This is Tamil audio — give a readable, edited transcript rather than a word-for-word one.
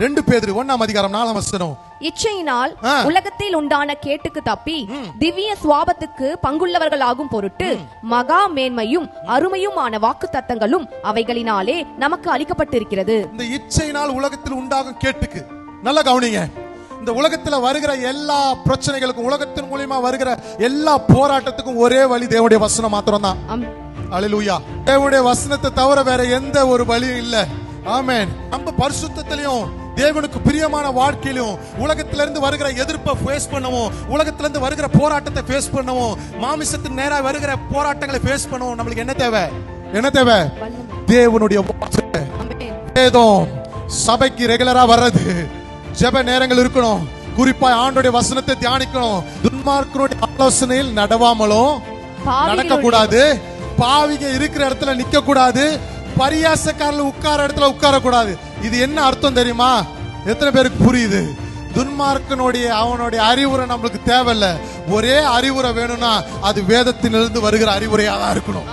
2 பேதுரு 1:4 இச்சையினால் உலகத்தில் உண்டான கேட்டுக்கு தப்பி திவ்ய சுவாபத்துக்கு பங்குள்ளவர்களாகும் பொருட்டு மகா மேன்மையும் அருமையுமான வாக்கு தத்தங்களும் அவைகளினாலே நமக்கு அளிக்கப்பட்டிருக்கிறது. இந்த இச்சையினால் உலகத்தில் உண்டாகும் கேட்டுக்கு நல்லா கவனிங்க. இந்த உலகத்துல வருகிற எல்லா பிரச்சனைகளுக்கும், உலகத்தின் மூலமா வருகிற எல்லா போராட்டத்துக்கும் ஒரே வழி தேவனுடைய வசனம் மாத்திரம் தான். அல்லேலூயா. தேவனுடைய வசனத்தை தவிர வேற எந்த ஒரு வழியும் இல்ல. ஆமென். நம்ம பரிசுத்தத்திலையும் தேவனுக்கு பிரியமான வாழ்க்கையிலும் உலகத்திலிருந்து வருகிற எதிர்ப்பை ஃபேஸ் பண்ணவும், உலகத்திலிருந்து வருகிற போராட்டத்தை ஃபேஸ் பண்ணவும், மாமிசத்தின் நேரா வருகிற போராட்டங்களை ஃபேஸ் பண்ணவும் நம்மளுக்கு என்ன தேவை? என்ன தேவை? தேவனுடைய வேதம். சபைக்கு ரெகுலரா வர்றது, ஜெப நேரங்கள் இருக்கணும், குறிப்பா ஆண்டவருடைய வசனத்தை தியானிக்கணும், துன்மார்க்கருடைய ஆலோசனையில் நடவாமலும் நடக்க கூடாது, பாவிங்க இருக்கிற இடத்துல நிக்க கூடாது, பரியாசக்காரர்கள் உட்கார இடத்துல உட்கார கூடாது. இது என்ன அர்த்தம் தெரியுமா? எத்தனை பேருக்கு புரியுது? துன்மார்க்கனுடைய அவனுடைய அறிவுரை நம்மளுக்கு தேவையில்ல. ஒரே அறிவுரை வேணும்னா அது வேதத்திலிருந்து வருகிற அறிவுரையா தான் இருக்கணும்.